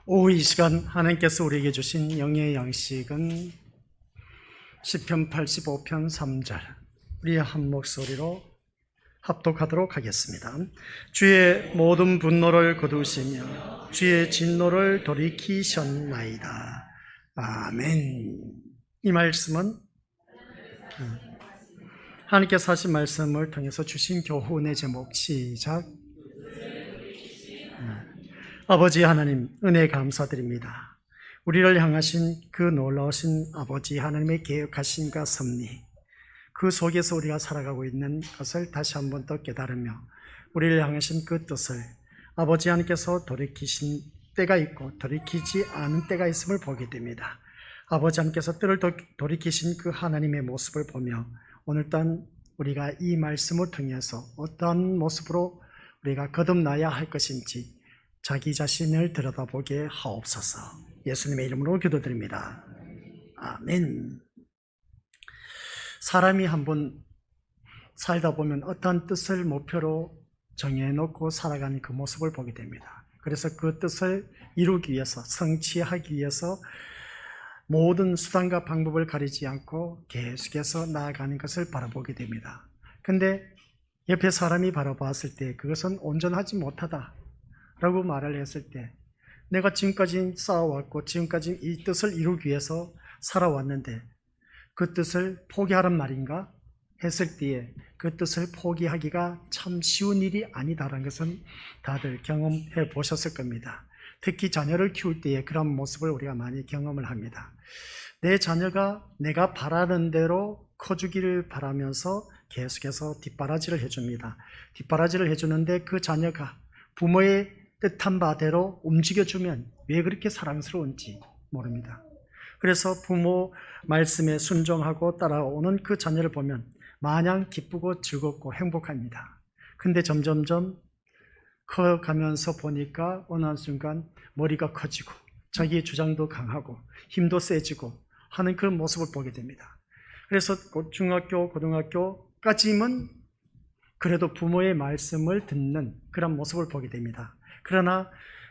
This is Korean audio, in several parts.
오후 이 시간 하나님께서 우리에게 주신 영의 양식은 시편 85편 3절 우리의 한 목소리로 합독하도록 하겠습니다. 주의 모든 분노를 거두시며 주의 진노를 돌이키셨나이다. 아멘. 이 말씀은 하나님께서 하신 말씀을 통해서 주신 교훈의 제목 시작. 아버지 하나님, 은혜 감사드립니다. 우리를 향하신 그 놀라우신 아버지 하나님의 계획하심과 섭리, 그 속에서 우리가 살아가고 있는 것을 다시 한 번 더 깨달으며 우리를 향하신 그 뜻을 아버지 하나님께서 돌이키신 때가 있고 돌이키지 않은 때가 있음을 보게 됩니다. 아버지 하나님께서 때를 돌이키신 그 하나님의 모습을 보며 오늘 또한 우리가 이 말씀을 통해서 어떠한 모습으로 우리가 거듭나야 할 것인지 자기 자신을 들여다보게 하옵소서. 예수님의 이름으로 기도드립니다. 아멘. 사람이 한번 살다 보면 어떠한 뜻을 목표로 정해놓고 살아가는 그 모습을 보게 됩니다. 그래서 그 뜻을 이루기 위해서, 성취하기 위해서 모든 수단과 방법을 가리지 않고 계속해서 나아가는 것을 바라보게 됩니다. 근데 옆에 사람이 바라봤을 때 그것은 온전하지 못하다 라고 말을 했을 때, 내가 지금까지 쌓아왔고 지금까지 이 뜻을 이루기 위해서 살아왔는데 그 뜻을 포기하란 말인가 했을 때에 그 뜻을 포기하기가 참 쉬운 일이 아니다라는 것은 다들 경험해 보셨을 겁니다. 특히 자녀를 키울 때에 그런 모습을 우리가 많이 경험을 합니다. 내 자녀가 내가 바라는 대로 커주기를 바라면서 계속해서 뒷바라지를 해줍니다. 뒷바라지를 해주는데 그 자녀가 부모의 뜻한 바대로 움직여주면 왜 그렇게 사랑스러운지 모릅니다. 그래서 부모 말씀에 순종하고 따라오는 그 자녀를 보면 마냥 기쁘고 즐겁고 행복합니다. 근데 점점점 커가면서 보니까 어느 한순간 머리가 커지고 자기의 주장도 강하고 힘도 세지고 하는 그런 모습을 보게 됩니다. 그래서 중학교, 고등학교까지는 그래도 부모의 말씀을 듣는 그런 모습을 보게 됩니다. 그러나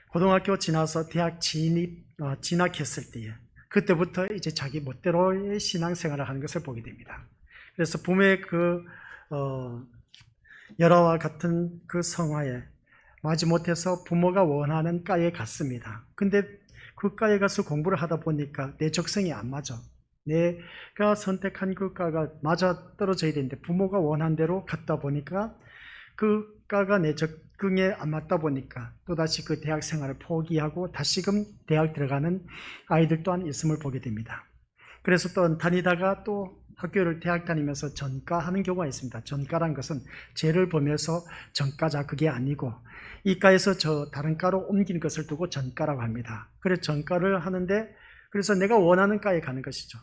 고등학교 지나서 대학 진학했을 때에 그때부터 이제 자기 멋대로의 신앙생활을 하는 것을 보게 됩니다. 그래서 부모의 그 열화와 같은 그 성화에 마지못해서 부모가 원하는 과에 갔습니다. 근데 그 과에 가서 공부를 하다 보니까 내 적성이 안 맞아. 내가 선택한 그 과가 맞아 떨어져야 되는데 부모가 원한 대로 갔다 보니까 그 과가 내 적응에 안 맞다 보니까 또다시 그 대학 생활을 포기하고 다시금 대학 들어가는 아이들 또한 있음을 보게 됩니다. 그래서 또 다니다가 또 학교를 대학 다니면서 전과하는 경우가 있습니다. 전과란 것은 죄를 보면서 전과자 그게 아니고 이 과에서 저 다른 과로 옮긴 것을 두고 전과라고 합니다. 그래서 전과를 하는데 그래서 내가 원하는 과에 가는 것이죠.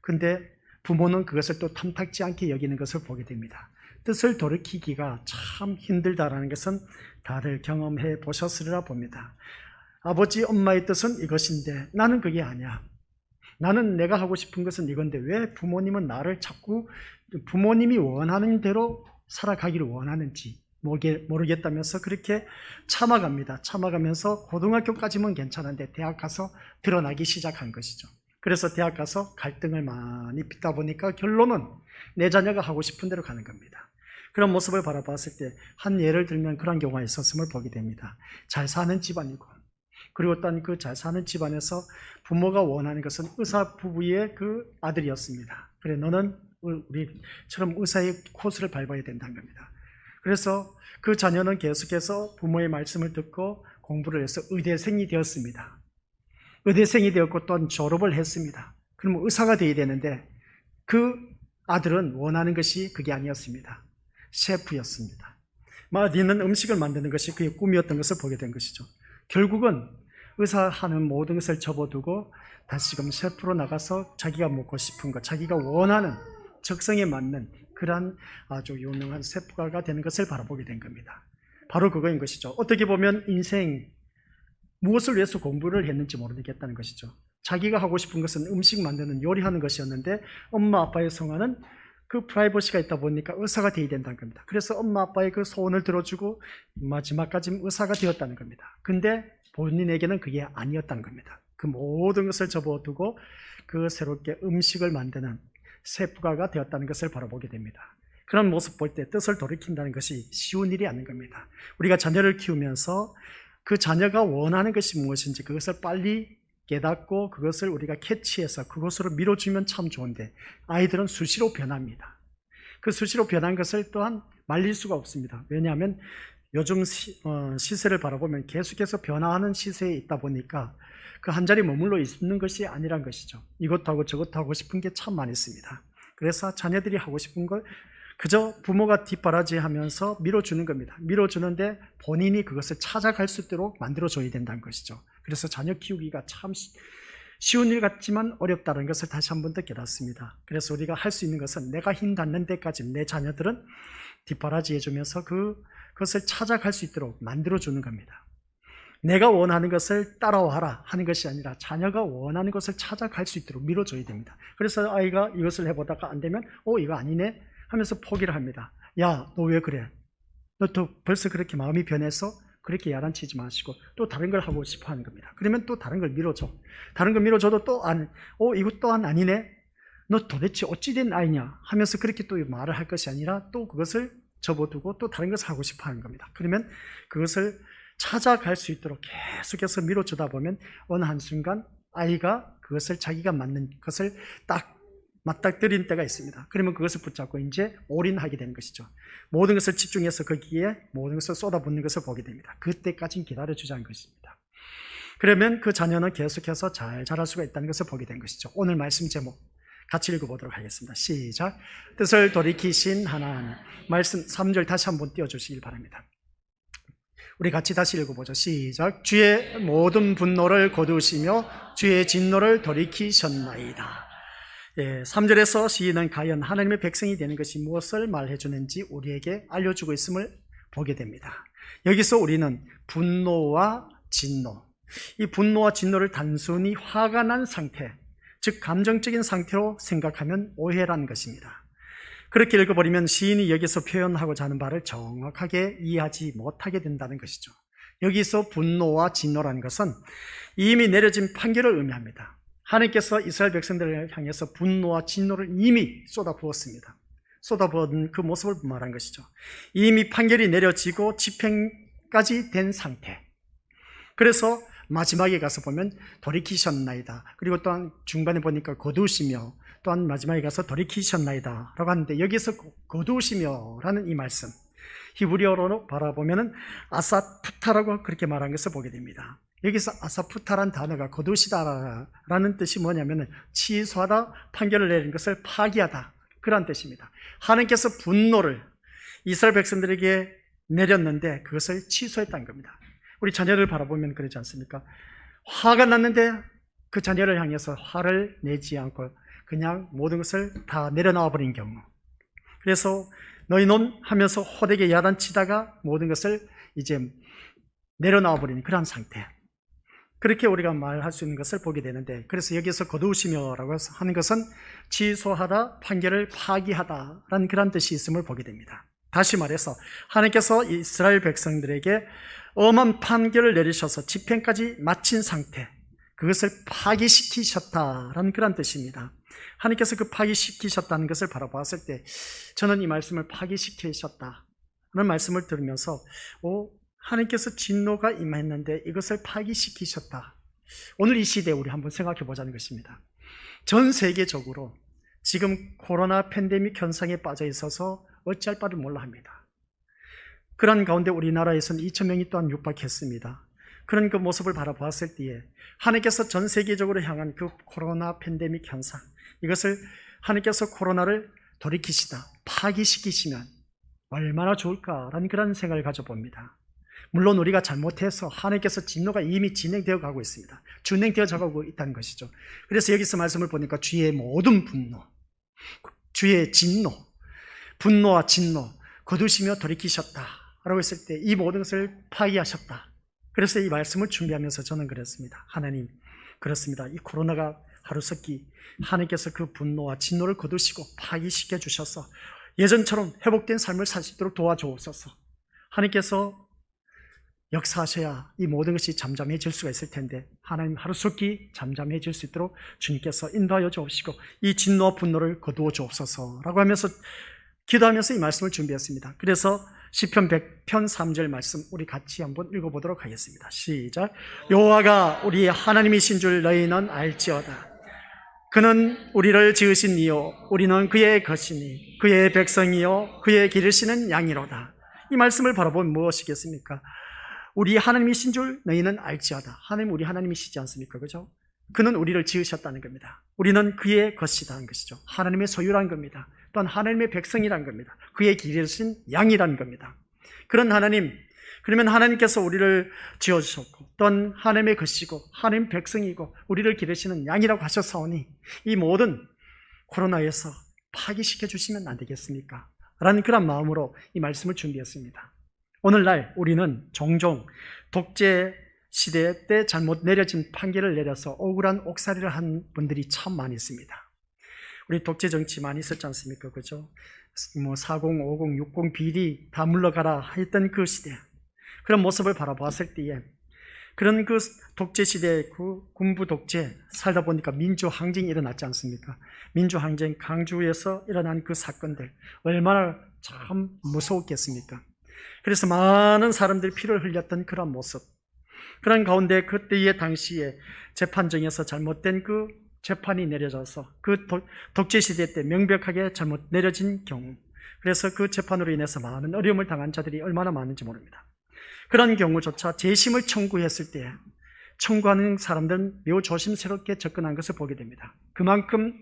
근데 부모는 그것을 또 탐탁지 않게 여기는 것을 보게 됩니다. 뜻을 돌이키기가 참 힘들다라는 것은 다들 경험해 보셨으리라 봅니다. 아버지, 엄마의 뜻은 이것인데 나는 그게 아니야. 나는 내가 하고 싶은 것은 이건데 왜 부모님은 나를 자꾸 부모님이 원하는 대로 살아가기를 원하는지 모르겠다면서 그렇게 참아갑니다. 참아가면서 고등학교까지는 괜찮은데 대학 가서 드러나기 시작한 것이죠. 그래서 대학 가서 갈등을 많이 빚다 보니까 결론은 내 자녀가 하고 싶은 대로 가는 겁니다. 그런 모습을 바라봤을 때 한 예를 들면 그런 경우가 있었음을 보게 됩니다. 잘 사는 집안이고 그리고 또 그 잘 사는 집안에서 부모가 원하는 것은 의사 부부의 그 아들이었습니다. 그래 너는 우리처럼 의사의 코스를 밟아야 된다는 겁니다. 그래서 그 자녀는 계속해서 부모의 말씀을 듣고 공부를 해서 의대생이 되었습니다. 의대생이 되었고 또한 졸업을 했습니다. 그러면 의사가 되어야 되는데 그 아들은 원하는 것이 그게 아니었습니다. 셰프였습니다. 맛있는 음식을 만드는 것이 그의 꿈이었던 것을 보게 된 것이죠. 결국은 의사하는 모든 것을 접어두고 다시금 셰프로 나가서 자기가 먹고 싶은 것, 자기가 원하는 적성에 맞는 그러한 아주 유명한 셰프가 되는 것을 바라보게 된 겁니다. 바로 그거인 것이죠. 어떻게 보면 인생 무엇을 위해서 공부를 했는지 모르겠다는 것이죠. 자기가 하고 싶은 것은 음식 만드는 요리하는 것이었는데 엄마 아빠의 성화는 그 프라이버시가 있다 보니까 의사가 되어야 된다는 겁니다. 그래서 엄마 아빠의 그 소원을 들어주고 마지막까지 의사가 되었다는 겁니다. 근데 본인에게는 그게 아니었다는 겁니다. 그 모든 것을 접어두고 그 새롭게 음식을 만드는 셰프가 되었다는 것을 바라보게 됩니다. 그런 모습 볼 때 뜻을 돌이킨다는 것이 쉬운 일이 아닌 겁니다. 우리가 자녀를 키우면서 그 자녀가 원하는 것이 무엇인지 그것을 빨리 깨닫고 그것을 우리가 캐치해서 그것으로 밀어주면 참 좋은데 아이들은 수시로 변합니다. 그 수시로 변한 것을 또한 말릴 수가 없습니다. 왜냐하면 요즘 시세를 바라보면 계속해서 변화하는 시세에 있다 보니까 그 한 자리 머물러 있는 것이 아니란 것이죠. 이것도 하고 저것도 하고 싶은 게 참 많이 있습니다. 그래서 자녀들이 하고 싶은 걸 그저 부모가 뒷바라지하면서 밀어주는 겁니다. 밀어주는데 본인이 그것을 찾아갈 수 있도록 만들어줘야 된다는 것이죠. 그래서 자녀 키우기가 참 쉬운 일 같지만 어렵다는 것을 다시 한 번 더 깨닫습니다. 그래서 우리가 할 수 있는 것은 내가 힘 닿는 데까지 내 자녀들은 뒷바라지 해주면서 그것을 찾아갈 수 있도록 만들어주는 겁니다. 내가 원하는 것을 따라와라 하는 것이 아니라 자녀가 원하는 것을 찾아갈 수 있도록 밀어줘야 됩니다. 그래서 아이가 이것을 해보다가 안 되면 이거 아니네 하면서 포기를 합니다. 야, 너 왜 그래? 너 또 벌써 그렇게 마음이 변해서 그렇게 야단치지 마시고 또 다른 걸 하고 싶어 하는 겁니다. 그러면 또 다른 걸 밀어줘. 다른 걸 밀어줘도 또 이것 또한 아니네? 너 도대체 어찌된 아이냐? 하면서 그렇게 또 말을 할 것이 아니라 또 그것을 접어두고 또 다른 것을 하고 싶어 하는 겁니다. 그러면 그것을 찾아갈 수 있도록 계속해서 밀어주다 보면 어느 한순간 아이가 그것을 자기가 맞는 것을 딱 맞닥뜨린 때가 있습니다. 그러면 그것을 붙잡고 이제 올인하게 되는 것이죠. 모든 것을 집중해서 거기에 모든 것을 쏟아붓는 것을 보게 됩니다. 그때까지는 기다려주자는 것입니다. 그러면 그 자녀는 계속해서 잘 자랄 수가 있다는 것을 보게 된 것이죠. 오늘 말씀 제목 같이 읽어보도록 하겠습니다. 시작. 뜻을 돌이키신 하나님. 말씀 3절 다시 한번 띄워주시길 바랍니다. 우리 같이 다시 읽어보죠. 시작. 주의 모든 분노를 거두시며 주의 진노를 돌이키셨나이다. 3절에서 시인은 과연 하나님의 백성이 되는 것이 무엇을 말해주는지 우리에게 알려주고 있음을 보게 됩니다. 여기서 우리는 분노와 진노, 이 분노와 진노를 단순히 화가 난 상태, 즉 감정적인 상태로 생각하면 오해라는 것입니다. 그렇게 읽어버리면 시인이 여기서 표현하고자 하는 바를 정확하게 이해하지 못하게 된다는 것이죠. 여기서 분노와 진노라는 것은 이미 내려진 판결을 의미합니다. 하나님께서 이스라엘 백성들을 향해서 분노와 진노를 이미 쏟아부었습니다. 쏟아부은 그 모습을 말한 것이죠. 이미 판결이 내려지고 집행까지 된 상태. 그래서 마지막에 가서 보면 돌이키셨나이다. 그리고 또한 중반에 보니까 거두시며 또한 마지막에 가서 돌이키셨나이다 라고 하는데 여기서 거두시며 라는 이 말씀 히브리어로 바라보면 아사푸타라고 그렇게 말한 것을 보게 됩니다. 여기서 아사푸타란 단어가 거두시다라는 뜻이 뭐냐면 취소하다, 판결을 내린 것을 파기하다 그런 뜻입니다. 하나님께서 분노를 이스라엘 백성들에게 내렸는데 그것을 취소했다는 겁니다. 우리 자녀를 바라보면 그러지 않습니까? 화가 났는데 그 자녀를 향해서 화를 내지 않고 그냥 모든 것을 다 내려놔 버린 경우, 그래서 너희 놈 하면서 호되게 야단치다가 모든 것을 이제 내려놔 버리는 그런 상태, 그렇게 우리가 말할 수 있는 것을 보게 되는데, 그래서 여기서 거두시며라고 하는 것은 취소하다, 판결을 파기하다라는 그런 뜻이 있음을 보게 됩니다. 다시 말해서 하나님께서 이스라엘 백성들에게 엄한 판결을 내리셔서 집행까지 마친 상태, 그것을 파기시키셨다라는 그런 뜻입니다. 하나님께서 그 파기시키셨다는 것을 바라보았을 때 저는 이 말씀을 파기시키셨다는 말씀을 들으면서 하나님께서 진노가 임했는데 이것을 파기시키셨다. 오늘 이 시대에 우리 한번 생각해 보자는 것입니다. 전 세계적으로 지금 코로나 팬데믹 현상에 빠져 있어서 어찌할 바를 몰라 합니다. 그런 가운데 우리나라에서는 2,000명이 또한 육박했습니다. 그런 그 모습을 바라보았을 때에 하나님께서 전 세계적으로 향한 그 코로나 팬데믹 현상, 이것을 하나님께서 코로나를 돌이키시다, 파기시키시면 얼마나 좋을까라는 그런 생각을 가져봅니다. 물론 우리가 잘못해서 하나님께서 진노가 이미 진행되어 가고 있습니다. 준행되어 가고 있다는 것이죠. 그래서 여기서 말씀을 보니까 주의 모든 분노, 주의 진노, 분노와 진노 거두시며 돌이키셨다 라고 했을 때 이 모든 것을 파기하셨다. 그래서 이 말씀을 준비하면서 저는 그랬습니다. 하나님, 그렇습니다. 이 코로나가 하루속히 하나님께서 그 분노와 진노를 거두시고 파기시켜 주셔서 예전처럼 회복된 삶을 살 수 있도록 도와주옵소서. 하나님께서 역사하셔야 이 모든 것이 잠잠해질 수가 있을 텐데 하나님 하루속히 잠잠해질 수 있도록 주님께서 인도하여 주옵시고 이 진노와 분노를 거두어 주옵소서라고 하면서 기도하면서 이 말씀을 준비했습니다. 그래서 시편 100편 3절 말씀 우리 같이 한번 읽어보도록 하겠습니다. 시작. 여호와가 우리 하나님이신 줄 너희는 알지어다. 그는 우리를 지으신 이요 우리는 그의 것이니 그의 백성이요 그의 기르시는 양이로다. 이 말씀을 바라보면 무엇이겠습니까? 우리 하나님이신 줄 너희는 알지어다. 하나님 우리 하나님이시지 않습니까? 그죠? 그는 우리를 지으셨다는 겁니다. 우리는 그의 것이라는 것이죠. 하나님의 소유라는 겁니다. 또한 하나님의 백성이라는 겁니다. 그의 기르신 양이라는 겁니다. 그런 하나님, 그러면 하나님께서 우리를 지어주셨고 또한 하나님의 것이고 하나님 백성이고 우리를 기르시는 양이라고 하셨사오니 이 모든 코로나에서 파기시켜 주시면 안 되겠습니까? 라는 그런 마음으로 이 말씀을 준비했습니다. 오늘날 우리는 종종 독재 시대 때 잘못 내려진 판결을 내려서 억울한 옥살이를 한 분들이 참 많이 있습니다. 우리 독재 정치 많이 있었지 않습니까? 그죠? 40, 50, 60 비리 다 물러가라 했던 그 시대. 그런 모습을 바라보았을 때에 그런 그 독재 시대의 그 군부 독재 살다 보니까 민주항쟁이 일어났지 않습니까? 민주항쟁 강주에서 일어난 그 사건들 얼마나 참 무서웠겠습니까? 그래서 많은 사람들이 피를 흘렸던 그런 모습, 그런 가운데 그때의 당시에 재판정에서 잘못된 그 재판이 내려져서 그 독재시대 때 명백하게 잘못 내려진 경우, 그래서 그 재판으로 인해서 많은 어려움을 당한 자들이 얼마나 많은지 모릅니다. 그런 경우조차 재심을 청구했을 때 청구하는 사람들은 매우 조심스럽게 접근한 것을 보게 됩니다. 그만큼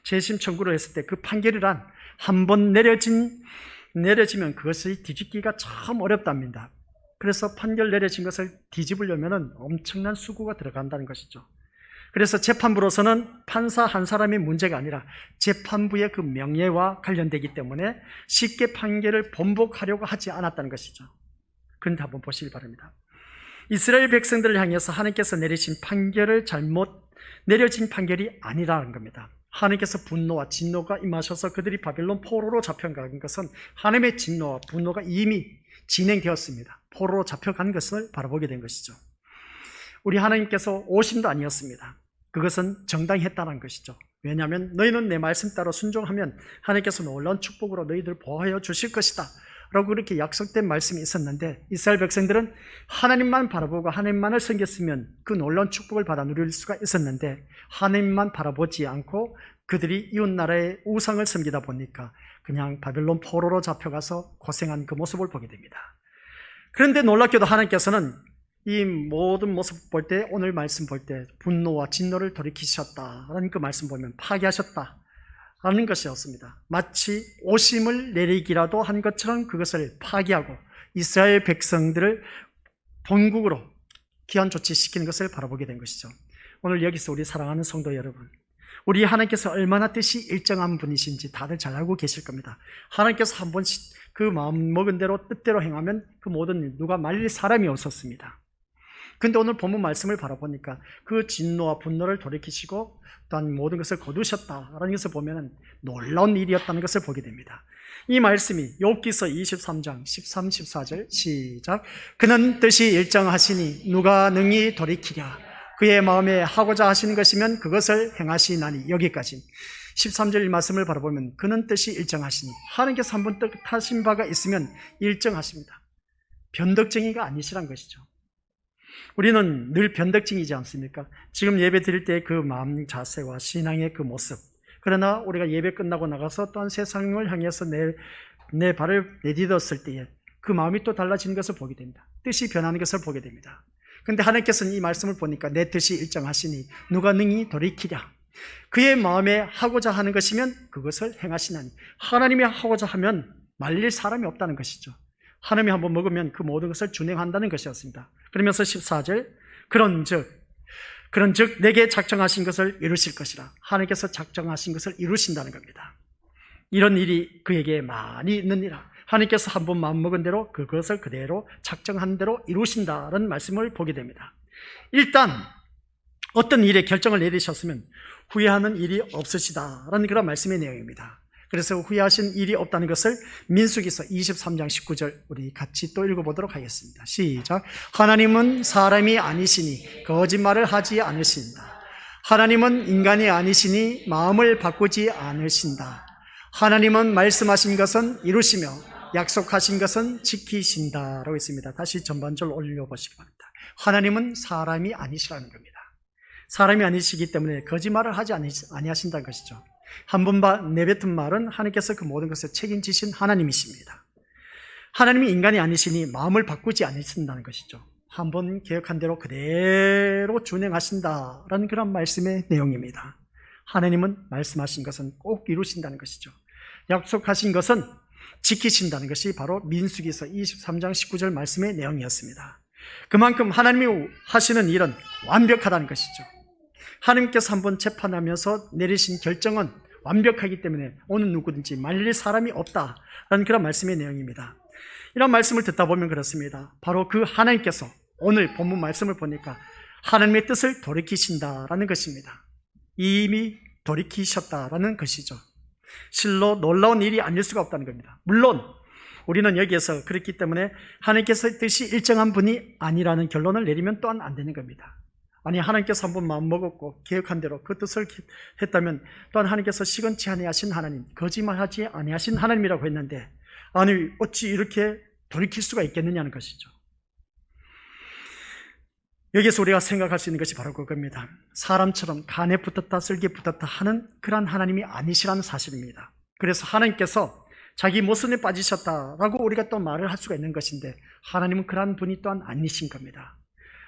재심 청구를 했을 때 그 판결이란 한 번 내려지면 그것을 뒤집기가 참 어렵답니다. 그래서 판결 내려진 것을 뒤집으려면 엄청난 수고가 들어간다는 것이죠. 그래서 재판부로서는 판사 한 사람의 문제가 아니라 재판부의 그 명예와 관련되기 때문에 쉽게 판결을 번복하려고 하지 않았다는 것이죠. 그런데 한번 보시기 바랍니다. 이스라엘 백성들을 향해서 하나님께서 내리신 판결을 잘못 내려진 판결이 아니라는 겁니다. 하나님께서 분노와 진노가 임하셔서 그들이 바벨론 포로로 잡혀간 것은 하나님의 진노와 분노가 이미 진행되었습니다. 포로로 잡혀간 것을 바라보게 된 것이죠. 우리 하나님께서 오심도 아니었습니다. 그것은 정당했다는 것이죠. 왜냐하면 너희는 내 말씀 따라 순종하면 하나님께서 놀라운 축복으로 너희들을 보호하여 주실 것이다 라고 그렇게 약속된 말씀이 있었는데 이스라엘 백성들은 하나님만 바라보고 하나님만을 섬겼으면 그 놀라운 축복을 받아 누릴 수가 있었는데 하나님만 바라보지 않고 그들이 이웃나라의 우상을 섬기다 보니까 그냥 바벨론 포로로 잡혀가서 고생한 그 모습을 보게 됩니다. 그런데 놀랍게도 하나님께서는 이 모든 모습 볼 때, 오늘 말씀 볼 때 분노와 진노를 돌이키셨다라는 그 말씀 보면 파괴하셨다라는 것이었습니다. 마치 오심을 내리기라도 한 것처럼 그것을 파괴하고 이스라엘 백성들을 본국으로 귀환 조치시키는 것을 바라보게 된 것이죠. 오늘 여기서 우리 사랑하는 성도 여러분, 우리 하나님께서 얼마나 뜻이 일정한 분이신지 다들 잘 알고 계실 겁니다. 하나님께서 한 번씩 그 마음 먹은 대로 뜻대로 행하면 그 모든 일 누가 말릴 사람이 없었습니다. 근데 오늘 본문 말씀을 바라보니까 그 진노와 분노를 돌이키시고 또한 모든 것을 거두셨다라는 것을 보면 놀라운 일이었다는 것을 보게 됩니다. 이 말씀이 욥기서 23장 13, 14절 시작. 그는 뜻이 일정하시니 누가 능히 돌이키랴. 그의 마음에 하고자 하시는 것이면 그것을 행하시나니. 여기까지 13절 말씀을 바라보면 그는 뜻이 일정하시니 하나님께서 한번 뜻하신 바가 있으면 일정하십니다. 변덕쟁이가 아니시란 것이죠. 우리는 늘 변덕쟁이지 않습니까? 지금 예배 드릴 때 그 마음 자세와 신앙의 그 모습, 그러나 우리가 예배 끝나고 나가서 또한 세상을 향해서 내 발을 내딛었을 때에 그 마음이 또 달라지는 것을 보게 됩니다. 뜻이 변하는 것을 보게 됩니다. 그런데 하나님께서는 이 말씀을 보니까 내 뜻이 일정하시니 누가 능히 돌이키랴. 그의 마음에 하고자 하는 것이면 그것을 행하시나니. 하나님이 하고자 하면 말릴 사람이 없다는 것이죠. 하나님이 한번 먹으면 그 모든 것을 준행한다는 것이었습니다. 그러면서 14절 그런즉 내게 작정하신 것을 이루실 것이라. 하나님께서 작정하신 것을 이루신다는 겁니다. 이런 일이 그에게 많이 있느니라. 하나님께서 한번 마음먹은 대로 그것을 그대로 작정한 대로 이루신다는 말씀을 보게 됩니다. 일단 어떤 일에 결정을 내리셨으면 후회하는 일이 없으시다라는 그런 말씀의 내용입니다. 그래서 후회하신 일이 없다는 것을 민수기서 23장 19절 우리 같이 또 읽어보도록 하겠습니다. 시작. 하나님은 사람이 아니시니 거짓말을 하지 않으신다. 하나님은 인간이 아니시니 마음을 바꾸지 않으신다. 하나님은 말씀하신 것은 이루시며 약속하신 것은 지키신다라고 있습니다. 다시 전반절 올려보시기 바랍니다. 하나님은 사람이 아니시라는 겁니다. 사람이 아니시기 때문에 거짓말을 하지 아니하신다는 것이죠. 한 번 내뱉은 말은 하나님께서 그 모든 것을 책임지신 하나님이십니다. 하나님이 인간이 아니시니 마음을 바꾸지 않으신다는 것이죠. 한 번 계획한 대로 그대로 준행하신다라는 그런 말씀의 내용입니다. 하나님은 말씀하신 것은 꼭 이루신다는 것이죠. 약속하신 것은 지키신다는 것이 바로 민수기서 23장 19절 말씀의 내용이었습니다. 그만큼 하나님이 하시는 일은 완벽하다는 것이죠. 하나님께서 한번 재판하면서 내리신 결정은 완벽하기 때문에 어느 누구든지 말릴 사람이 없다라는 그런 말씀의 내용입니다. 이런 말씀을 듣다 보면 그렇습니다. 바로 그 하나님께서 오늘 본문 말씀을 보니까 하나님의 뜻을 돌이키신다라는 것입니다. 이미 돌이키셨다라는 것이죠. 실로 놀라운 일이 아닐 수가 없다는 겁니다. 물론 우리는 여기에서 그렇기 때문에 하나님께서 뜻이 일정한 분이 아니라는 결론을 내리면 또한 안 되는 겁니다. 아니, 하나님께서 한번 마음먹었고 계획한 대로 그 뜻을 했다면 또한 하나님께서 시건치 아니하신 하나님, 거짓말하지 아니하신 하나님이라고 했는데 아니 어찌 이렇게 돌이킬 수가 있겠느냐는 것이죠. 여기서 우리가 생각할 수 있는 것이 바로 그겁니다. 사람처럼 간에 붙었다 쓸개 붙었다 하는 그런 하나님이 아니시라는 사실입니다. 그래서 하나님께서 자기 모순에 빠지셨다라고 우리가 또 말을 할 수가 있는 것인데 하나님은 그러한 분이 또한 아니신 겁니다.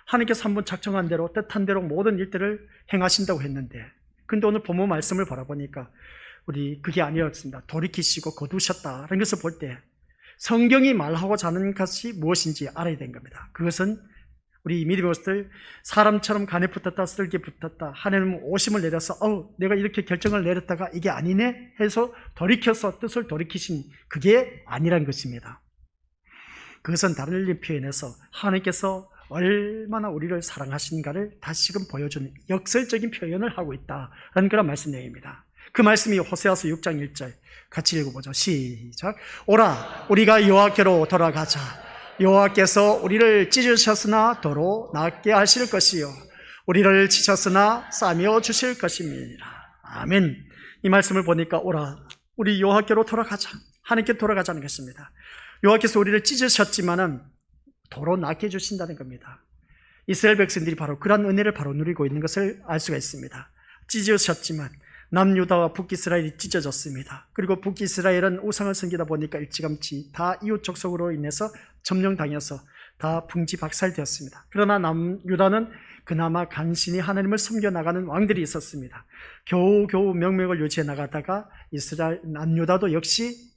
하나님께서 한번 작정한 대로 뜻한 대로 모든 일들을 행하신다고 했는데 근데 오늘 본문 말씀을 바라보니까 우리 그게 아니었습니다. 돌이키시고 거두셨다라는 것을 볼 때 성경이 말하고자 하는 것이 무엇인지 알아야 되는 겁니다. 그것은 우리 믿음의 것들 사람처럼 간에 붙었다 쓸개 붙었다 하나님은 오심을 내려서 내가 이렇게 결정을 내렸다가 이게 아니네 해서 돌이켜서 뜻을 돌이키신 그게 아니란 것입니다. 그것은 다른 일로 표현해서 하나님께서 얼마나 우리를 사랑하신가를 다시금 보여주는 역설적인 표현을 하고 있다라는 그런 말씀 내용입니다. 그 말씀이 호세아서 6장 1절 같이 읽어보죠. 시작. 오라 우리가 여호와께로 돌아가자. 여호와께서 우리를 찢으셨으나 도로 낫게 하실 것이요 우리를 치셨으나 싸매어 주실 것입니다. 아멘. 이 말씀을 보니까 오라 우리 여호와께로 돌아가자. 하나님께 돌아가자는 것입니다. 여호와께서 우리를 찢으셨지만은 도로 낫게 해주신다는 겁니다. 이스라엘 백성들이 바로 그런 은혜를 바로 누리고 있는 것을 알 수가 있습니다. 찢으셨지만 남유다와 북이스라엘이 찢어졌습니다. 그리고 북이스라엘은 우상을 섬기다 보니까 일찌감치 다 이웃 족속으로 인해서 점령당해서 다 풍지박살되었습니다. 그러나 남유다는 그나마 간신히 하나님을 섬겨나가는 왕들이 있었습니다. 겨우겨우 명맥을 유지해 나가다가 이스라엘 남유다도 역시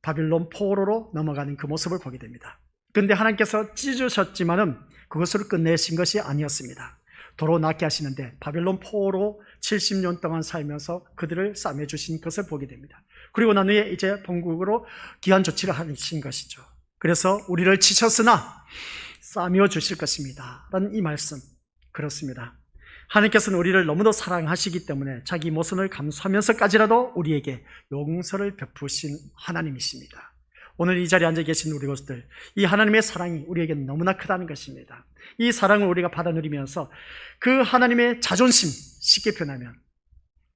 바빌론 포로로 넘어가는 그 모습을 보게 됩니다. 그런데 하나님께서 찢으셨지만은 그것으로 끝내신 것이 아니었습니다. 도로 낫게 하시는데 바벨론 포로 70년 동안 살면서 그들을 싸매주신 것을 보게 됩니다. 그리고 난 후에 이제 본국으로 귀환 조치를 하신 것이죠. 그래서 우리를 치셨으나 싸매어 주실 것입니다 라는 이 말씀, 그렇습니다. 하나님께서는 우리를 너무도 사랑하시기 때문에 자기 모순을 감수하면서까지라도 우리에게 용서를 베푸신 하나님이십니다. 오늘 이 자리에 앉아 계신 우리 것들, 이 하나님의 사랑이 우리에게 너무나 크다는 것입니다. 이 사랑을 우리가 받아 누리면서 그 하나님의 자존심, 쉽게 표현하면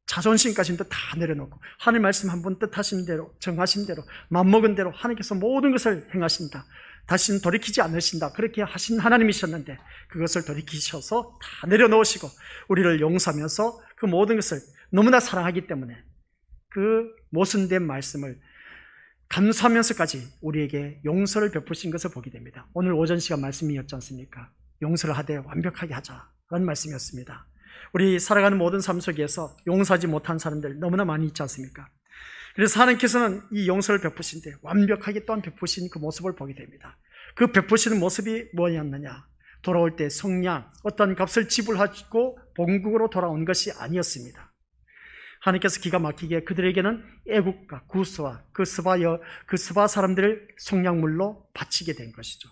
자존심까지도 다 내려놓고 하나님 말씀 한번 뜻하신 대로, 정하신 대로, 맘먹은 대로 하나님께서 모든 것을 행하신다, 다시는 돌이키지 않으신다, 그렇게 하신 하나님이셨는데 그것을 돌이키셔서 다 내려놓으시고 우리를 용서하면서 그 모든 것을 너무나 사랑하기 때문에 그 모순된 말씀을 감사하면서까지 우리에게 용서를 베푸신 것을 보게 됩니다. 오늘 오전 시간 말씀이었지 않습니까? 용서를 하되 완벽하게 하자라는 말씀이었습니다. 우리 살아가는 모든 삶 속에서 용서하지 못한 사람들 너무나 많이 있지 않습니까? 그래서 하나님께서는 이 용서를 베푸신데 완벽하게 또한 베푸신 그 모습을 보게 됩니다. 그 베푸시는 모습이 뭐였느냐? 돌아올 때 성량, 어떤 값을 지불하고 본국으로 돌아온 것이 아니었습니다. 하나님께서 기가 막히게 그들에게는 애국과 구스와 그 스바 사람들을 속량물로 바치게 된 것이죠.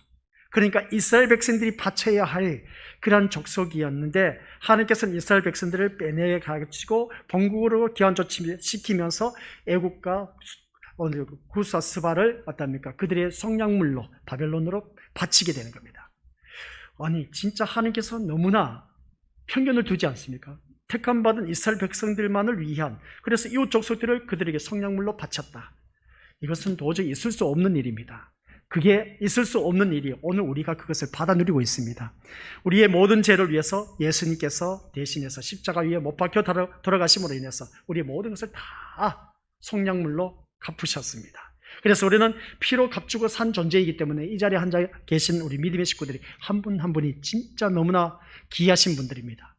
그러니까 이스라엘 백성들이 바쳐야 할 그러한 족속이었는데 하나님께서는 이스라엘 백성들을 빼내 가지고 본국으로 귀환시키면서 애국과 구사 스바를 어떻습니까? 그들의 성량물로 바벨론으로 바치게 되는 겁니다. 아니 진짜 하나님께서 너무나 편견을 두지 않습니까? 택함받은 이스라엘 백성들만을 위한, 그래서 이웃 족속들을 그들에게 성량물로 바쳤다. 이것은 도저히 있을 수 없는 일입니다. 그게 있을 수 없는 일이 오늘 우리가 그것을 받아 누리고 있습니다. 우리의 모든 죄를 위해서 예수님께서 대신해서 십자가 위에 못 박혀 돌아가심으로 인해서 우리의 모든 것을 다 성량물로 갚으셨습니다. 그래서 우리는 피로 값주고 산 존재이기 때문에 이 자리에 앉아 계신 우리 믿음의 식구들이 한 분 한 분이 진짜 너무나 귀하신 분들입니다.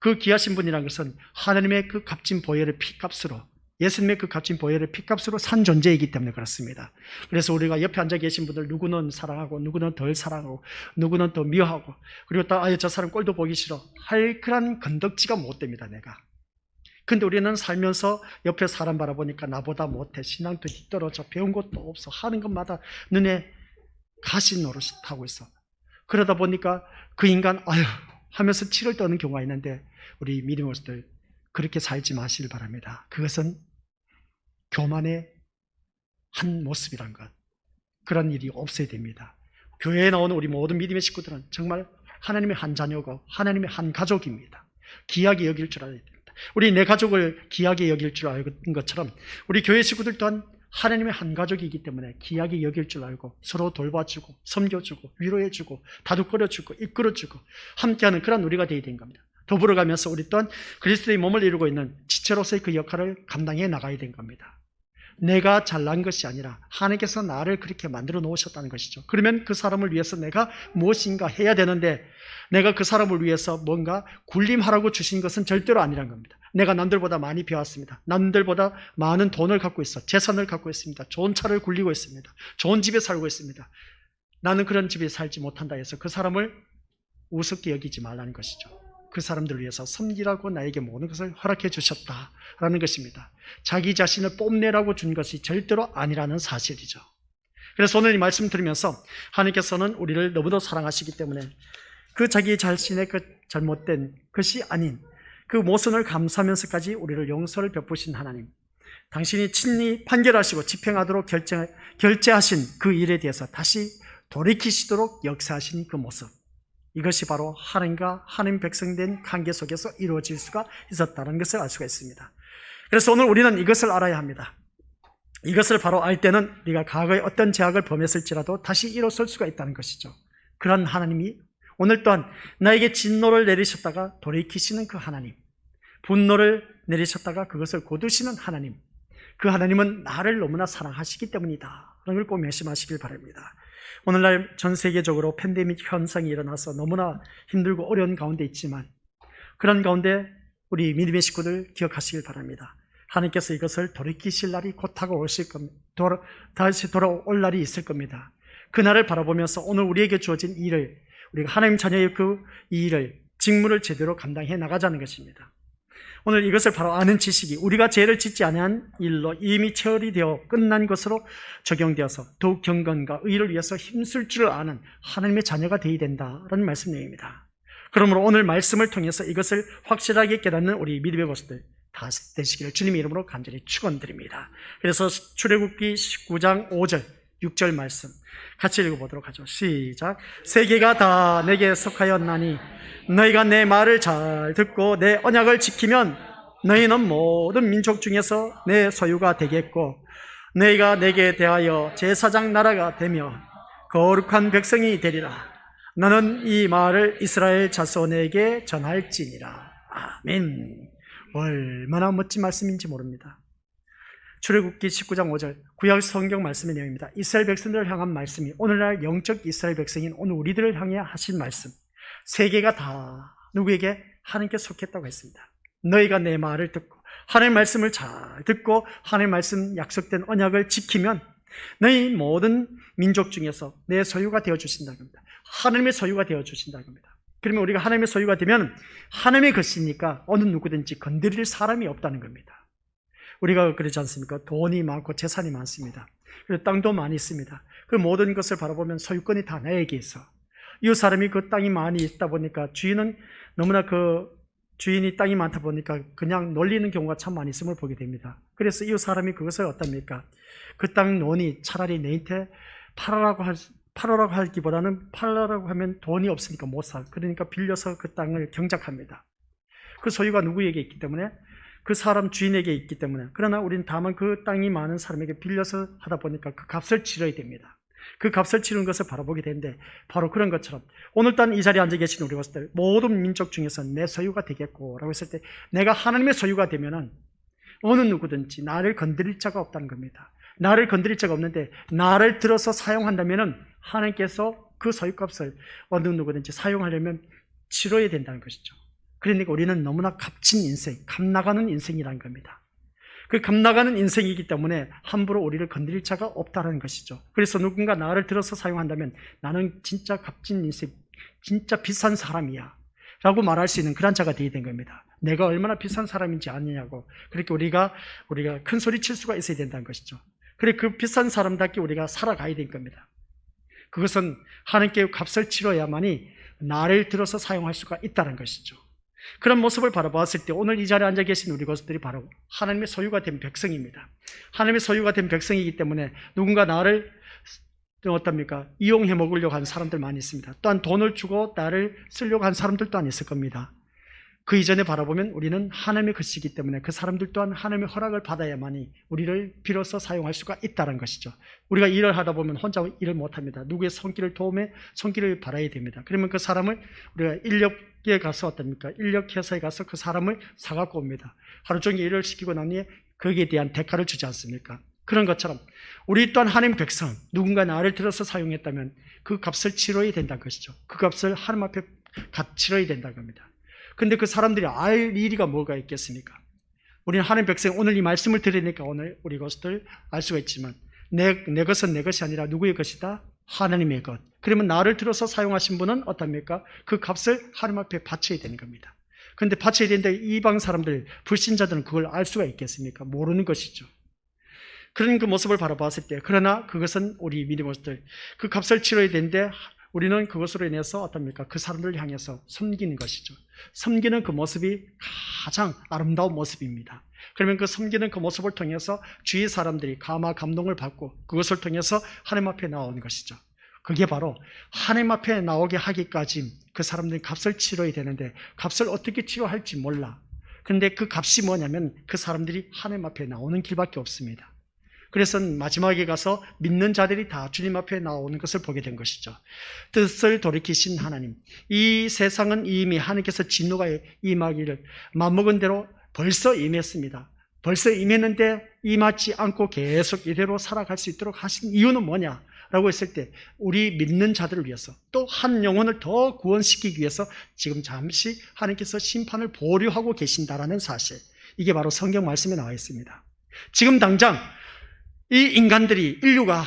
그 귀하신 분이라는 것은 하나님의 그 값진 보혈의 피값으로, 예수님의 그 값진 보혈의 피값으로 산 존재이기 때문에 그렇습니다. 그래서 우리가 옆에 앉아 계신 분들 누구는 사랑하고 누구는 덜 사랑하고 누구는 더 미워하고, 그리고 또 아예 저 사람 꼴도 보기 싫어 할 그런 건덕지가 못 됩니다. 내가. 근데 우리는 살면서 옆에 사람 바라보니까 나보다 못해, 신앙도 뒤떨어져, 배운 것도 없어, 하는 것마다 눈에 가시 노릇이 타고 있어. 그러다 보니까 그 인간 아유 하면서 치를 떠는 경우가 있는데, 우리 믿음의 모습들 그렇게 살지 마시길 바랍니다. 그것은 교만의 한 모습이란 것, 그런 일이 없어야 됩니다. 교회에 나오는 우리 모든 믿음의 식구들은 정말 하나님의 한 자녀고 하나님의 한 가족입니다. 귀하게 여길 줄 알아야 됩니다. 우리 내 가족을 귀하게 여길 줄 아는 것처럼 우리 교회 식구들 또한 하나님의 한 가족이기 때문에 귀하게 여길 줄 알고 서로 돌봐주고 섬겨주고 위로해주고 다독거려주고 이끌어주고 함께하는 그런 우리가 되어야 된 겁니다. 더불어 가면서 우리 또한 그리스도의 몸을 이루고 있는 지체로서의 그 역할을 감당해 나가야 된 겁니다. 내가 잘난 것이 아니라 하나님께서 나를 그렇게 만들어 놓으셨다는 것이죠. 그러면 그 사람을 위해서 내가 무엇인가 해야 되는데, 내가 그 사람을 위해서 뭔가 군림하라고 주신 것은 절대로 아니란 겁니다. 내가 남들보다 많이 배웠습니다. 남들보다 많은 돈을 갖고 있어, 재산을 갖고 있습니다. 좋은 차를 굴리고 있습니다. 좋은 집에 살고 있습니다. 나는 그런 집에 살지 못한다 해서 그 사람을 우습게 여기지 말라는 것이죠. 그 사람들을 위해서 섬기라고 나에게 모든 것을 허락해 주셨다라는 것입니다. 자기 자신을 뽐내라고 준 것이 절대로 아니라는 사실이죠. 그래서 오늘 이 말씀 들으면서 하나님께서는 우리를 너무도 사랑하시기 때문에 그 자기 자신의 그 잘못된 것이 아닌 그 모순을 감수하면서까지 우리를 용서를 베푸신 하나님, 당신이 친히 판결하시고 집행하도록 결재하신 그 일에 대해서 다시 돌이키시도록 역사하신 그 모습, 이것이 바로 하나님과 하나님 백성된 관계 속에서 이루어질 수가 있었다는 것을 알 수가 있습니다. 그래서 오늘 우리는 이것을 알아야 합니다. 이것을 바로 알 때는 우리가 과거에 어떤 죄악을 범했을지라도 다시 일어설 수가 있다는 것이죠. 그런 하나님이 오늘 또한 나에게 진노를 내리셨다가 돌이키시는 그 하나님, 분노를 내리셨다가 그것을 거두시는 하나님, 그 하나님은 나를 너무나 사랑하시기 때문이다 라는 걸 꼭 명심하시길 바랍니다. 오늘날 전 세계적으로 팬데믹 현상이 일어나서 너무나 힘들고 어려운 가운데 있지만, 그런 가운데 우리 믿음의 식구들 기억하시길 바랍니다. 하나님께서 이것을 돌이키실 날이 곧 다가오실 겁니다. 다시 돌아올 날이 있을 겁니다. 그 날을 바라보면서 오늘 우리에게 주어진 일을, 우리가 하나님 자녀의 그 일을, 직무를 제대로 감당해 나가자는 것입니다. 오늘 이것을 바로 아는 지식이 우리가 죄를 짓지 아니한 일로 이미 처리 되어 끝난 것으로 적용되어서 더욱 경건과 의를 위해서 힘쓸 줄 아는 하나님의 자녀가 되어야 된다라는 말씀 내용입니다. 그러므로 오늘 말씀을 통해서 이것을 확실하게 깨닫는 우리 믿음의 모습들 다 되시기를 주님의 이름으로 간절히 축원드립니다. 그래서 출애굽기 19장 5절 6절 말씀 같이 읽어보도록 하죠. 시작. 세계가 다 내게 속하였나니 너희가 내 말을 잘 듣고 내 언약을 지키면 너희는 모든 민족 중에서 내 소유가 되겠고 너희가 내게 대하여 제사장 나라가 되며 거룩한 백성이 되리라. 너는 이 말을 이스라엘 자손에게 전할지니라. 아멘. 얼마나 멋진 말씀인지 모릅니다. 출애굽기 19장 5절 구약 성경 말씀의 내용입니다. 이스라엘 백성들을 향한 말씀이 오늘날 영적 이스라엘 백성인 오늘 우리들을 향해 하신 말씀, 세계가 다 누구에게? 하나님께 속했다고 했습니다. 너희가 내 말을 듣고 하나님의 말씀을 잘 듣고 하나님의 말씀 약속된 언약을 지키면 너희 모든 민족 중에서 내 소유가 되어주신다는 겁니다. 하나님의 소유가 되어주신다는 겁니다. 그러면 우리가 하나님의 소유가 되면 하나님의 것이니까 어느 누구든지 건드릴 사람이 없다는 겁니다. 우리가 그러지 않습니까? 돈이 많고 재산이 많습니다. 그리고 땅도 많이 있습니다. 그 모든 것을 바라보면 소유권이 다 나에게 있어. 이웃 사람이 그 땅이 많이 있다 보니까 주인은 너무나 주인이 땅이 많다 보니까 그냥 놀리는 경우가 참 많이 있음을 보게 됩니다. 그래서 이웃 사람이 그것을 어떻습니까? 그 땅 논이 차라리 내한테 팔아라고 하기보다는 팔아라고 하면 돈이 없으니까 못 사. 그러니까 빌려서 그 땅을 경작합니다. 그 소유가 누구에게 있기 때문에? 그 사람 주인에게 있기 때문에. 그러나 우리는 다만 그 땅이 많은 사람에게 빌려서 하다 보니까 그 값을 치러야 됩니다. 그 값을 치르는 것을 바라보게 되는데 바로 그런 것처럼 오늘 단 이 자리에 앉아 계신 우리 것들 모든 민족 중에서 내 소유가 되겠고 라고 했을 때 내가 하나님의 소유가 되면은 어느 누구든지 나를 건드릴 자가 없다는 겁니다. 나를 건드릴 자가 없는데 나를 들어서 사용한다면은 하나님께서 그 소유값을 어느 누구든지 사용하려면 치러야 된다는 것이죠. 그러니까 우리는 너무나 값진 인생, 값나가는 인생이라는 겁니다. 그 값나가는 인생이기 때문에 함부로 우리를 건드릴 자가 없다는 것이죠. 그래서 누군가 나를 들어서 사용한다면 나는 진짜 값진 인생, 진짜 비싼 사람이야 라고 말할 수 있는 그런 자가 되어야 된 겁니다. 내가 얼마나 비싼 사람인지 아느냐고. 그렇게 우리가 큰 소리 칠 수가 있어야 된다는 것이죠. 그래 그 비싼 사람답게 우리가 살아가야 될 겁니다. 그것은 하나님께 값을 치러야만이 나를 들어서 사용할 수가 있다는 것이죠. 그런 모습을 바라보았을 때 오늘 이 자리에 앉아 계신 우리 것들이 바로 하나님의 소유가 된 백성입니다. 하나님의 소유가 된 백성이기 때문에 누군가 나를 어떻습니까? 이용해 먹으려고 하는 사람들 많이 있습니다. 또한 돈을 주고 나를 쓰려고 하는 사람들 또한 있을 겁니다. 그 이전에 바라보면 우리는 하나님의 것이기 때문에 그 사람들 또한 하나님의 허락을 받아야만이 우리를 비로소 사용할 수가 있다는 것이죠. 우리가 일을 하다 보면 혼자 일을 못합니다. 누구의 손길을 바라야 됩니다. 그러면 그 사람을 우리가 인력에 가서 어떻습니까? 인력 회사에 가서 그 사람을 사갖고 옵니다. 하루 종일 일을 시키고 난 후에 거기에 대한 대가를 주지 않습니까? 그런 것처럼 우리 또한 하나님 백성, 누군가 나를 들어서 사용했다면 그 값을 치러야 된다는 것이죠. 그 값을 하나님 앞에 치러야 된다는 겁니다. 근데 그 사람들이 알 일이가 뭐가 있겠습니까? 우리는 하나님 백성, 오늘 이 말씀을 들으니까 오늘 우리 것들 알 수가 있지만 내 것은 내 것이 아니라 누구의 것이다? 하나님의 것. 그러면 나를 들어서 사용하신 분은 어떻습니까? 그 값을 하나님 앞에 바쳐야 되는 겁니다. 그런데 바쳐야 되는데 이방 사람들, 불신자들은 그걸 알 수가 있겠습니까? 모르는 것이죠. 그런 그 모습을 바라봤을 때, 그러나 그것은 우리 믿음으로들 그 값을 치러야 되는데 우리는 그것으로 인해서 어떻습니까? 그 사람들을 향해서 섬기는 것이죠. 섬기는 그 모습이 가장 아름다운 모습입니다. 그러면 그 섬기는 그 모습을 통해서 주위 사람들이 감동을 받고 그것을 통해서 하나님 앞에 나오는 것이죠. 그게 바로 하나님 앞에 나오게 하기까지 그 사람들이 값을 치러야 되는데 값을 어떻게 치러할지 몰라. 그런데 그 값이 뭐냐면 그 사람들이 하나님 앞에 나오는 길밖에 없습니다. 그래서 마지막에 가서 믿는 자들이 다 주님 앞에 나오는 것을 보게 된 것이죠. 뜻을 돌이키신 하나님, 이 세상은 이미 하나님께서 진노가 임하기를 맘먹은 대로 벌써 임했습니다. 벌써 임했는데 임하지 않고 계속 이대로 살아갈 수 있도록 하신 이유는 뭐냐? 라고 했을 때 우리 믿는 자들을 위해서 또 한 영혼을 더 구원시키기 위해서 지금 잠시 하나님께서 심판을 보류하고 계신다라는 사실, 이게 바로 성경 말씀에 나와 있습니다. 지금 당장 이 인류가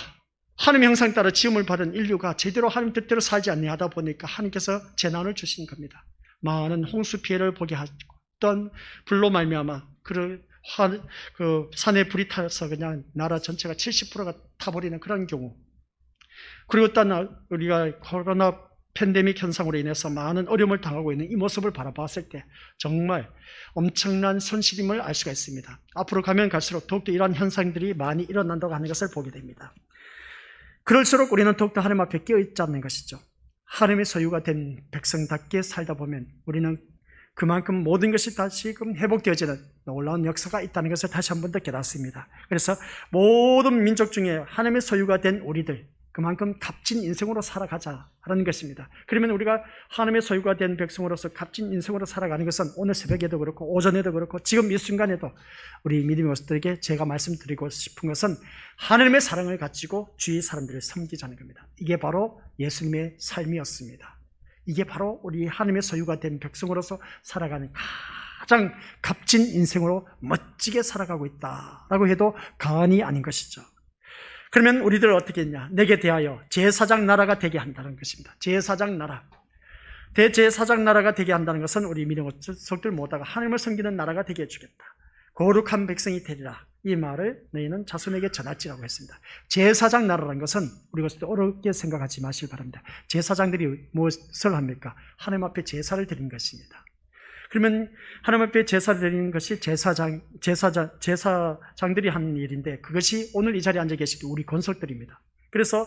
하나님의 형상 따라 지음을 받은 인류가 제대로 하나님 뜻대로 살지 아니하다 보니까 하나님께서 재난을 주신 겁니다. 많은 홍수 피해를 보게 했던 불로 말미암아 그 산에 불이 타서 그냥 나라 전체가 70%가 타버리는 그런 경우, 그리고 또 우리가 코로나 팬데믹 현상으로 인해서 많은 어려움을 당하고 있는 이 모습을 바라봤을 때 정말 엄청난 손실임을 알 수가 있습니다. 앞으로 가면 갈수록 더욱더 이러한 현상들이 많이 일어난다고 하는 것을 보게 됩니다. 그럴수록 우리는 더욱더 하나님 앞에 끼어있지 않는 것이죠. 하나님의 소유가 된 백성답게 살다 보면 우리는 그만큼 모든 것이 다시금 회복되어지는 놀라운 역사가 있다는 것을 다시 한 번 더 깨닫습니다. 그래서 모든 민족 중에 하나님의 소유가 된 우리들, 그만큼 값진 인생으로 살아가자라는 것입니다. 그러면 우리가 하나님의 소유가 된 백성으로서 값진 인생으로 살아가는 것은 오늘 새벽에도 그렇고 오전에도 그렇고 지금 이 순간에도 우리 믿음의 모습들에게 제가 말씀드리고 싶은 것은 하나님의 사랑을 가지고 주위 사람들을 섬기자는 겁니다. 이게 바로 예수님의 삶이었습니다. 이게 바로 우리 하나님의 소유가 된 백성으로서 살아가는 가장 값진 인생으로 멋지게 살아가고 있다라고 해도 과언이 아닌 것이죠. 그러면 우리들 어떻게 했냐? 내게 대하여 제사장 나라가 되게 한다는 것입니다. 제사장 나라. 대제사장 나라가 되게 한다는 것은 우리 믿음의 속들 모두가 하나님을 섬기는 나라가 되게 해주겠다. 거룩한 백성이 되리라. 이 말을 너희는 자손에게 전할지라고 했습니다. 제사장 나라라는 것은 우리가 어렵게 생각하지 마시기 바랍니다. 제사장들이 무엇을 합니까? 하나님 앞에 제사를 드리는 것입니다. 그러면 하나님 앞에 제사를 드리는 것이 제사장들이 하는 일인데, 그것이 오늘 이 자리에 앉아 계신 우리 권속들입니다. 그래서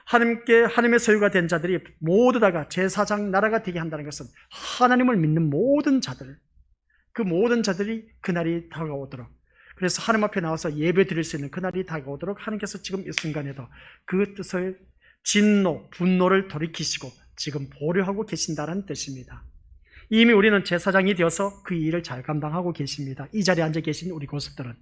하나님의 소유가 된 자들이 모두 다가 제사장 나라가 되게 한다는 것은 하나님을 믿는 모든 자들, 그 모든 자들이 그날이 다가오도록, 그래서 하나님 앞에 나와서 예배 드릴 수 있는 그날이 다가오도록 하나님께서 지금 이 순간에도 그 뜻을, 진노, 분노를 돌이키시고 지금 보류하고 계신다는 뜻입니다. 이미 우리는 제사장이 되어서 그 일을 잘 감당하고 계십니다. 이 자리에 앉아 계신 우리 고수들은.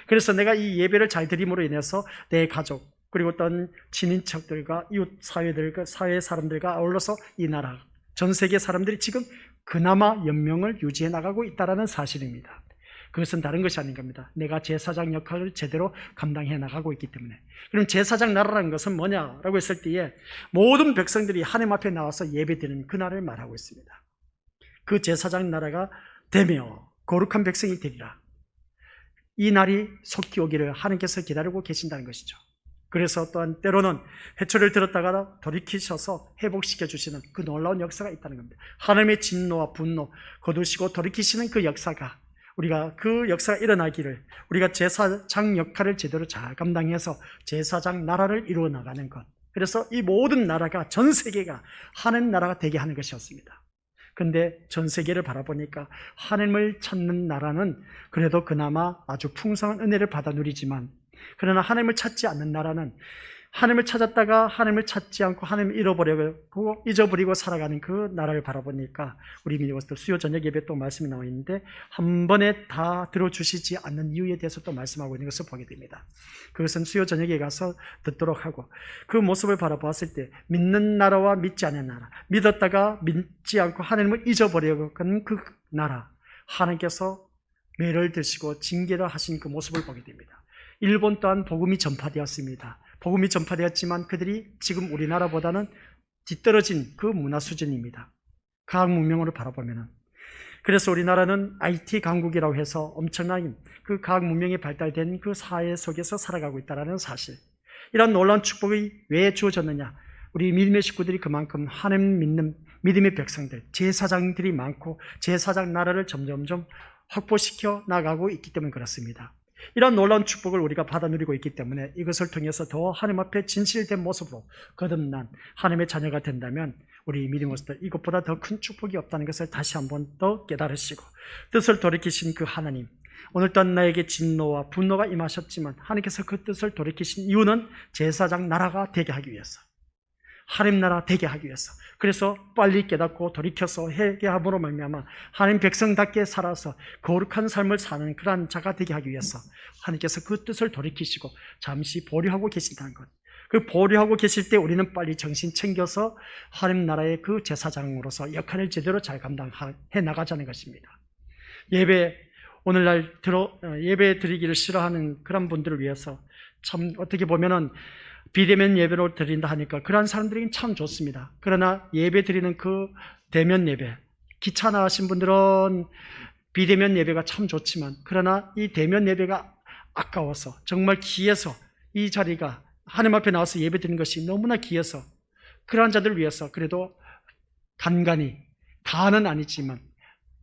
그래서 내가 이 예배를 잘 드림으로 인해서 내 가족, 그리고 어떤 친인척들과 이웃 사회 사람들과 아울러서 이 나라, 전 세계 사람들이 지금 그나마 연명을 유지해 나가고 있다는 사실입니다. 그것은 다른 것이 아닌 겁니다. 내가 제사장 역할을 제대로 감당해 나가고 있기 때문에. 그럼 제사장 나라라는 것은 뭐냐라고 했을 때에 모든 백성들이 하나님 앞에 나와서 예배드리는 그날을 말하고 있습니다. 그 제사장 나라가 되며 거룩한 백성이 되리라. 이 날이 속히 오기를 하나님께서 기다리고 계신다는 것이죠. 그래서 또한 때로는 해초를 들었다가 돌이키셔서 회복시켜 주시는 그 놀라운 역사가 있다는 겁니다. 하나님의 진노와 분노 거두시고 돌이키시는 그 역사가, 우리가 그 역사가 일어나기를, 우리가 제사장 역할을 제대로 잘 감당해서 제사장 나라를 이루어 나가는 것, 그래서 이 모든 나라가, 전 세계가 하나님 나라가 되게 하는 것이었습니다. 근데 전 세계를 바라보니까 하나님을 찾는 나라는 그래도 그나마 아주 풍성한 은혜를 받아 누리지만, 그러나 하나님을 찾지 않는 나라는 하나님을 찾았다가 하나님을 찾지 않고 하나님을 잊어버리고 살아가는 그 나라를 바라보니까, 우리 믿음으로서 수요 저녁 예배 또 말씀이 나와 있는데 한 번에 다 들어주시지 않는 이유에 대해서 또 말씀하고 있는 것을 보게 됩니다. 그것은 수요 저녁에 가서 듣도록 하고, 그 모습을 바라보았을 때 믿는 나라와 믿지 않는 나라, 믿었다가 믿지 않고 하나님을 잊어버리고 가는 그 나라, 하나님께서 매를 드시고 징계를 하신 그 모습을 보게 됩니다. 일본 또한 복음이 전파되었습니다. 복음이 전파되었지만 그들이 지금 우리나라보다는 뒤떨어진 그 문화 수준입니다. 과학 문명으로 바라보면은. 그래서 우리나라는 IT 강국이라고 해서 엄청난 그 과학 문명이 발달된 그 사회 속에서 살아가고 있다는 사실. 이런 놀라운 축복이 왜 주어졌느냐? 우리 믿음의 식구들이 그만큼 하나님 믿는 믿음의 백성들, 제사장들이 많고 제사장 나라를 점점점 확보시켜 나가고 있기 때문에 그렇습니다. 이런 놀라운 축복을 우리가 받아 누리고 있기 때문에 이것을 통해서 더 하나님 앞에 진실된 모습으로 거듭난 하나님의 자녀가 된다면 우리 믿음으로서 이것보다 더 큰 축복이 없다는 것을 다시 한번 더 깨달으시고, 뜻을 돌이키신 그 하나님, 오늘 또한 나에게 진노와 분노가 임하셨지만 하나님께서 그 뜻을 돌이키신 이유는 제사장 나라가 되게 하기 위해서, 하나님 나라 되게 하기 위해서, 그래서 빨리 깨닫고 돌이켜서 회개함으로 말미암아 하나님 백성답게 살아서 거룩한 삶을 사는 그러한 자가 되게 하기 위해서 하나님께서 그 뜻을 돌이키시고 잠시 보류하고 계신다는 것. 그 보류하고 계실 때 우리는 빨리 정신 챙겨서 하나님 나라의 그 제사장으로서 역할을 제대로 잘 감당해 나가자는 것입니다. 오늘날 예배 드리기를 싫어하는 그런 분들을 위해서 참 어떻게 보면은 비대면 예배로 드린다 하니까 그러한 사람들에게는 참 좋습니다. 그러나 예배 드리는 그 대면 예배, 귀찮아하신 분들은 비대면 예배가 참 좋지만, 그러나 이 대면 예배가 아까워서, 정말 귀해서, 이 자리가 하나님 앞에 나와서 예배 드리는 것이 너무나 귀해서 그러한 자들을 위해서 그래도 간간히, 다는 아니지만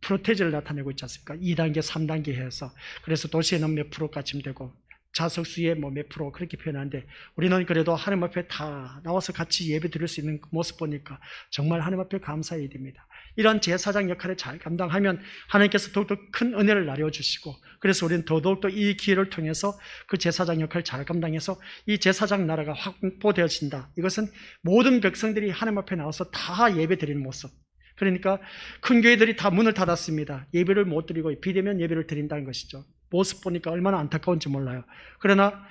프로테이지를 나타내고 있지 않습니까? 2단계, 3단계 해서, 그래서 도시에는 몇 프로까지 되고 자석수의 몇 프로 그렇게 표현하는데, 우리는 그래도 하나님 앞에 다 나와서 같이 예배 드릴 수 있는 모습 보니까 정말 하나님 앞에 감사해야 됩니다. 이런 제사장 역할을 잘 감당하면 하나님께서 더욱더 큰 은혜를 나려주시고, 그래서 우리는 더더욱더 이 기회를 통해서 그 제사장 역할을 잘 감당해서 이 제사장 나라가 확보되어진다. 이것은 모든 백성들이 하나님 앞에 나와서 다 예배 드리는 모습. 그러니까 큰 교회들이 다 문을 닫았습니다. 예배를 못 드리고 비대면 예배를 드린다는 것이죠. 모습 보니까 얼마나 안타까운지 몰라요. 그러나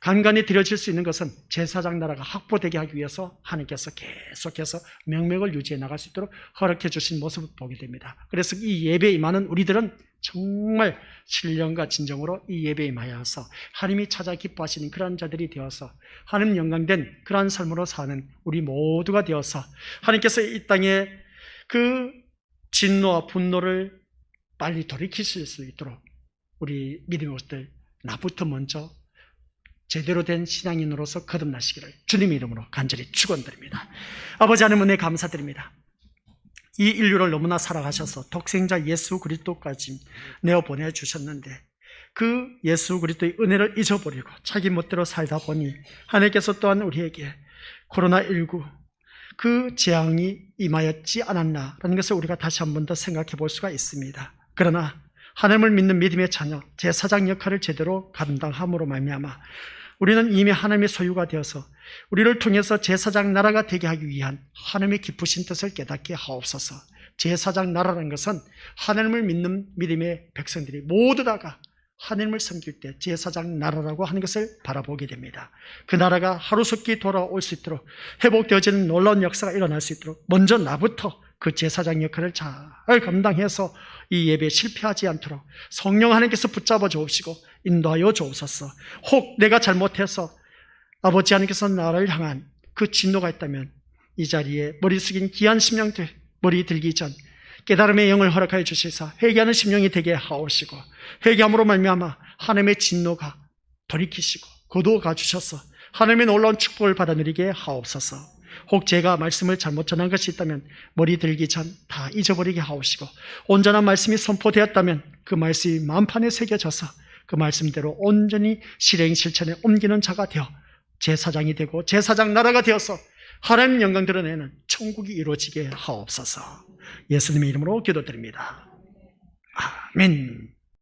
간간히 드려질 수 있는 것은 제사장 나라가 확보되게 하기 위해서 하나님께서 계속해서 명맥을 유지해 나갈 수 있도록 허락해 주신 모습을 보게 됩니다. 그래서 이 예배에 임하는 우리들은 정말 신령과 진정으로 이 예배에 임하여서 하나님이 찾아 기뻐하시는 그러한 자들이 되어서 하나님 영광된 그러한 삶으로 사는 우리 모두가 되어서 하나님께서 이 땅에 그 진노와 분노를 빨리 돌이키실 수 있도록 우리 믿음의 것들 나부터 먼저 제대로 된 신앙인으로서 거듭나시기를 주님의 이름으로 간절히 축원드립니다. 아버지 하나님 은혜 감사드립니다. 이 인류를 너무나 사랑하셔서 독생자 예수 그리스도까지 내어 보내주셨는데 그 예수 그리스도의 은혜를 잊어버리고 자기 멋대로 살다 보니 하나님께서 또한 우리에게 코로나19 그 재앙이 임하였지 않았나라는 것을 우리가 다시 한 번 더 생각해 볼 수가 있습니다. 그러나 하나님을 믿는 믿음의 자녀, 제사장 역할을 제대로 감당함으로 말미암아 우리는 이미 하나님의 소유가 되어서 우리를 통해서 제사장 나라가 되게 하기 위한 하나님의 기쁘신 뜻을 깨닫게 하옵소서. 제사장 나라라는 것은 하나님을 믿는 믿음의 백성들이 모두 다가 하나님을 섬길 때 제사장 나라라고 하는 것을 바라보게 됩니다. 그 나라가 하루속히 돌아올 수 있도록 회복되어지는 놀라운 역사가 일어날 수 있도록 먼저 나부터 그 제사장 역할을 잘 감당해서 이 예배에 실패하지 않도록 성령 하나님께서 붙잡아 주옵시고 인도하여 주옵소서. 혹 내가 잘못해서 아버지 하나님께서 나를 향한 그 진노가 있다면 이 자리에 머리 숙인 귀한 심령들 머리 들기 전 깨달음의 영을 허락하여 주시사 회개하는 심령이 되게 하옵시고 회개함으로 말미암아 하나님의 진노가 돌이키시고 거두어 주셔서 하나님의 놀라운 축복을 받아 누리게 하옵소서. 혹 제가 말씀을 잘못 전한 것이 있다면 머리 들기 전 다 잊어버리게 하옵시고 온전한 말씀이 선포되었다면 그 말씀이 만판에 새겨져서 그 말씀대로 온전히 실행 실천에 옮기는 자가 되어 제사장이 되고 제사장 나라가 되어서 하나님 영광 드러내는 천국이 이루어지게 하옵소서. 예수님의 이름으로 기도드립니다. 아멘.